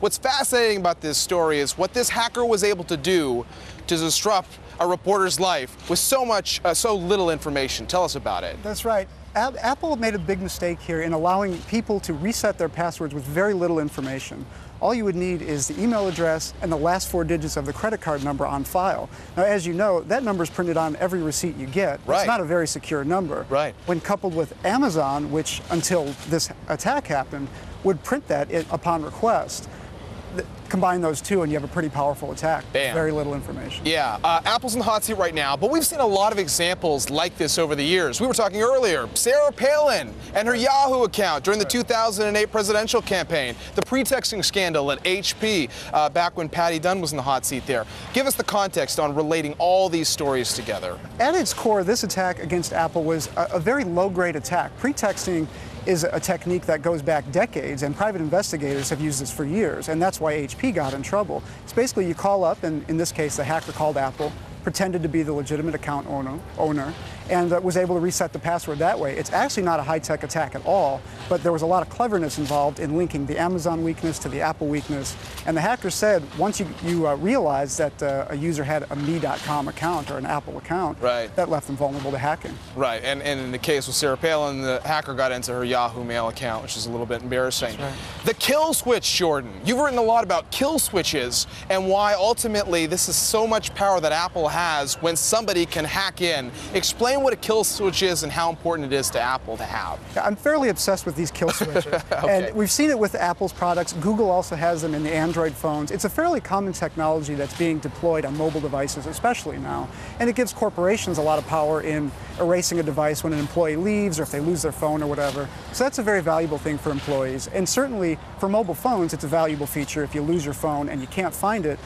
What's fascinating about this story is what this hacker was able to do to disrupt a reporter's life with so little information. Tell us about it. That's right. Apple made a big mistake here in allowing people to reset their passwords with very little information. All you would need is the email address and the last 4 digits of the credit card number on file. Now, as you know, that number is printed on every receipt you get. Right. It's not a very secure number. Right. When coupled with Amazon, which until this attack happened, would print that upon request. Combine those two and you have a pretty powerful attack. Bam. Very little information. Yeah, Apple's in the hot seat right now, but we've seen a lot of examples like this over the years. We were talking earlier, Sarah Palin and her Yahoo account during the 2008 presidential campaign, the pretexting scandal at HP back when Patty Dunn was in the hot seat there. Give us the context on relating all these stories together. At its core, this attack against Apple was a very low-grade attack. Pretexting is a technique that goes back decades, and private investigators have used this for years, and that's why HP got in trouble. It's basically you call up, and in this case the hacker called Apple, pretended to be the legitimate account owner and was able to reset the password that way. It's actually not a high-tech attack at all, but there was a lot of cleverness involved in linking the Amazon weakness to the Apple weakness. And the hacker said once you realized that a user had a me.com account or an Apple account, right, that left them vulnerable to hacking. Right, and in the case with Sarah Palin, the hacker got into her Yahoo Mail account, which is a little bit embarrassing. Right. The kill switch, Jordan. You've written a lot about kill switches and why ultimately this is so much power that Apple has when somebody can hack in. Explain what a kill switch is and how important it is to Apple to have. I'm fairly obsessed with these kill switches. Okay. And we've seen it with Apple's products. Google also has them in the Android phones. It's a fairly common technology that's being deployed on mobile devices, especially now. And it gives corporations a lot of power in erasing a device when an employee leaves or if they lose their phone or whatever. So that's a very valuable thing for employees. And certainly for mobile phones, it's a valuable feature. If you lose your phone and you can't find it,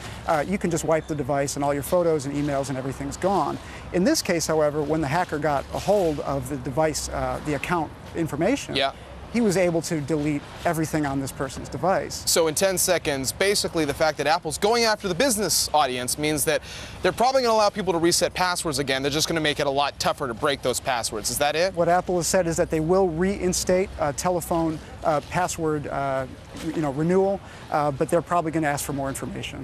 you can just wipe the device and all your photos and emails and everything's gone. In this case, however, when the hacker got a hold of the device, the account information, yeah, he was able to delete everything on this person's device. So in 10 seconds, basically the fact that Apple's going after the business audience means that they're probably going to allow people to reset passwords again. They're just going to make it a lot tougher to break those passwords. Is that it? What Apple has said is that they will reinstate telephone password renewal, but they're probably going to ask for more information.